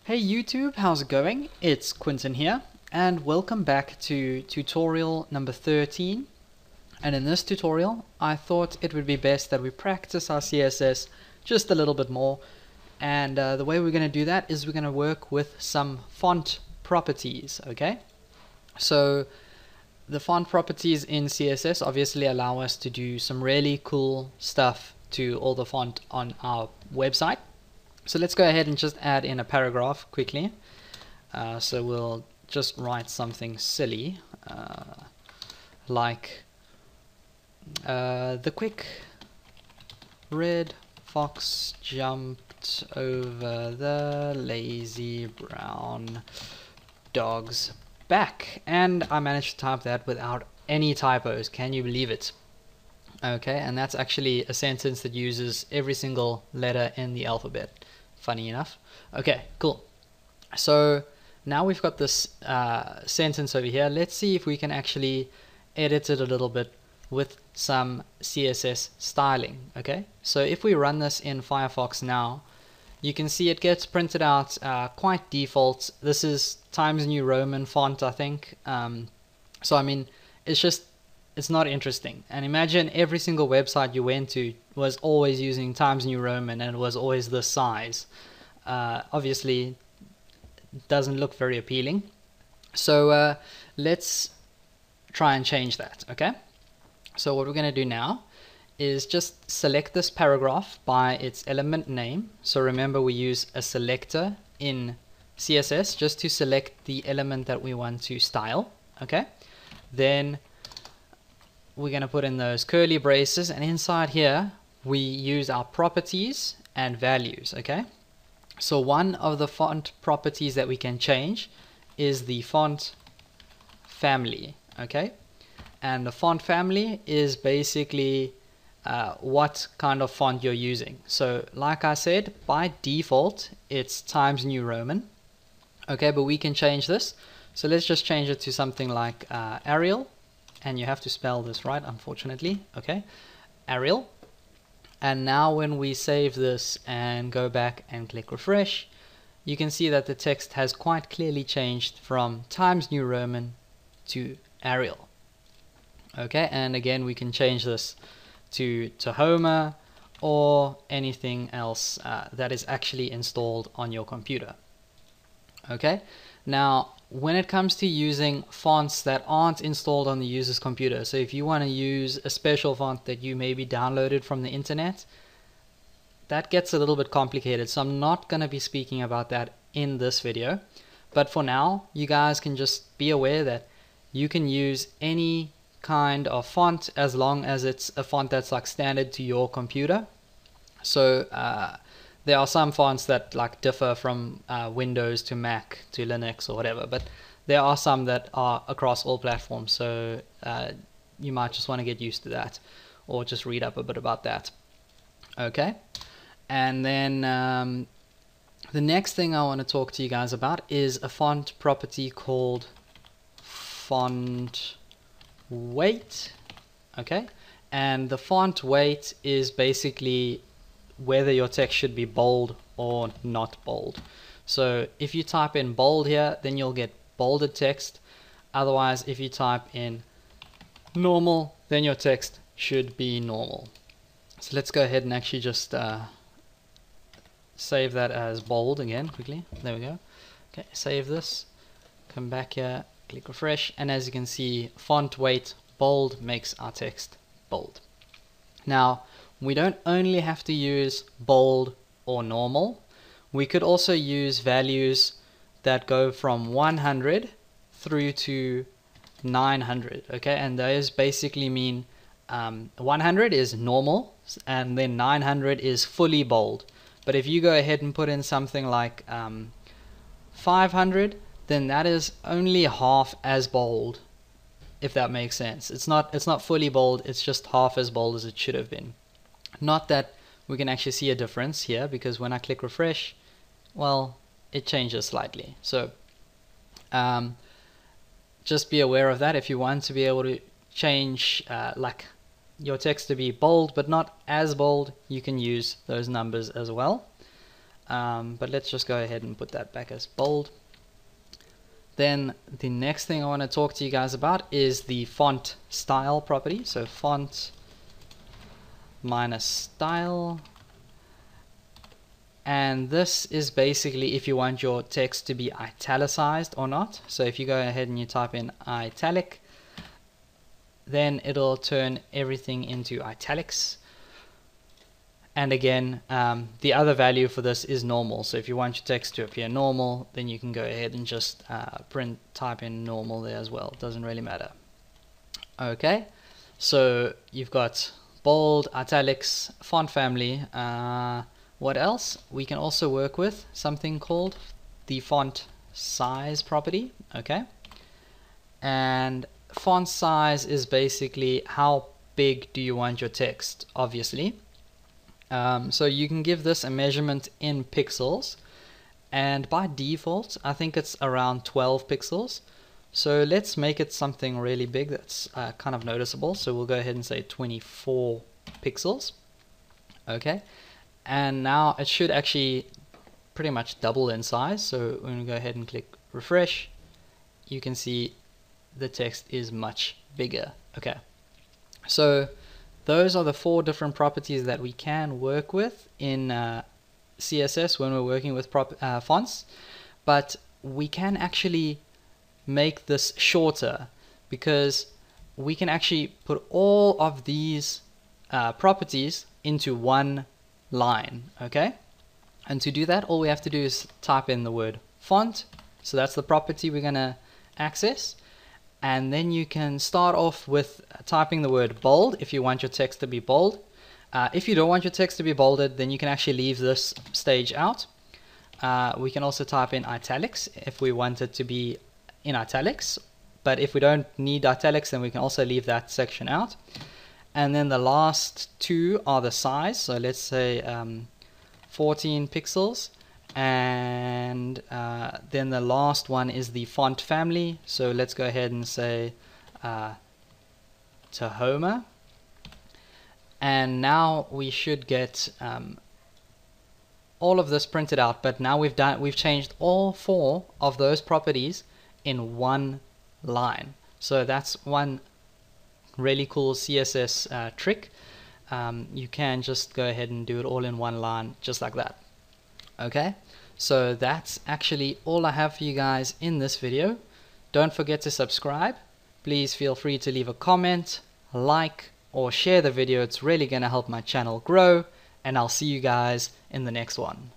Hey YouTube, how's it going? It's Quinton here, and welcome back to tutorial number 13. And in this tutorial, I thought it would be best that we practice our CSS just a little bit more. And the way we're going to do that is we're going to work with some font properties, okay? So the font properties in CSS obviously allow us to do some really cool stuff to all the font on our website. So let's go ahead and just add in a paragraph quickly. So we'll just write something silly like the quick red fox jumped over the lazy brown dog's back. And I managed to type that without any typos. Can you believe it? Okay, and that's actually a sentence that uses every single letter in the alphabet. Funny enough. Okay, cool. So now we've got this sentence over here. Let's see if we can actually edit it a little bit with some CSS styling. Okay, so if we run this in Firefox now, you can see it gets printed out quite default. This is Times New Roman font, I think. So I mean, it's not interesting. And imagine every single website you went to was always using Times New Roman and it was always this size. Obviously, doesn't look very appealing. So let's try and change that, okay? So what we're going to do now is just select this paragraph by its element name. So remember, we use a selector in CSS just to select the element that we want to style, okay? Then we're going to put in those curly braces, and inside here we use our properties and values, okay? So one of the font properties that we can change is the font family, okay? And the font family is basically what kind of font you're using. So like I said, by default it's Times New Roman, okay, but we can change this. So let's just change it to something like Arial. And you have to spell this right, unfortunately. Okay, Arial. And now when we save this and go back and click refresh, you can see that the text has quite clearly changed from Times New Roman to Arial. Okay, and again we can change this to Homer or anything else that is actually installed on your computer. Okay, now when it comes to using fonts that aren't installed on the user's computer, so if you want to use a special font that you maybe downloaded from the internet, that gets a little bit complicated, so I'm not going to be speaking about that in this video. But for now, you guys can just be aware that you can use any kind of font as long as it's a font that's like standard to your computer. So there are some fonts that like differ from Windows to Mac to Linux or whatever, but there are some that are across all platforms, so you might just want to get used to that or just read up a bit about that. Okay, and then the next thing I want to talk to you guys about is a font property called font weight. Okay, and the font weight is basically whether your text should be bold or not bold. So if you type in bold here, then you'll get bolded text. Otherwise, if you type in normal, then your text should be normal. So let's go ahead and actually just save that as bold again quickly. There we go. Okay, save this, come back here, click refresh, and as you can see, font weight bold makes our text bold. Now, we don't only have to use bold or normal. We could also use values that go from 100 through to 900, okay? And those basically mean 100 is normal, and then 900 is fully bold. But if you go ahead and put in something like 500, then that is only half as bold, if that makes sense. It's not fully bold, it's just half as bold as it should have been. Not that we can actually see a difference here, because when I click refresh, well, it changes slightly. So just be aware of that. If you want to be able to change like your text to be bold but not as bold, you can use those numbers as well. but let's just go ahead and put that back as bold. Then the next thing I want to talk to you guys about is the font style property. So font minus style, and this is basically if you want your text to be italicized or not. So if you go ahead and you type in italic, then it'll turn everything into italics. And again, the other value for this is normal. So if you want your text to appear normal, then you can go ahead and just type in normal there as well. It doesn't really matter. Okay, so you've got bold, italics, font family. What else? We can also work with something called the font size property. Okay, and font size is basically how big do you want your text, obviously. So you can give this a measurement in pixels, and by default I think it's around 12 pixels. So let's make it something really big that's kind of noticeable. So we'll go ahead and say 24 pixels. Okay, and now it should actually pretty much double in size. So when we go ahead and click refresh, you can see the text is much bigger. Okay, so those are the 4 different properties that we can work with in CSS when we're working with fonts, but we can actually make this shorter because we can actually put all of these properties into one line. Okay, and to do that, all we have to do is type in the word font. So that's the property we're going to access. And then you can start off with typing the word bold if you want your text to be bold. If you don't want your text to be bolded, then you can actually leave this stage out. We can also type in italics if we want it to be in italics. But if we don't need italics, then we can also leave that section out. And then the last 2 are the size. So let's say 14 pixels. And then the last one is the font family. So let's go ahead and say Tahoma. And now we should get all of this printed out. But now we've changed all 4 of those properties in one line. So that's one really cool CSS trick. You can just go ahead and do it all in one line, just like that. Okay, so that's actually all I have for you guys in this video. Don't forget to subscribe. Please feel free to leave a comment, like, or share the video. It's really going to help my channel grow, and I'll see you guys in the next one.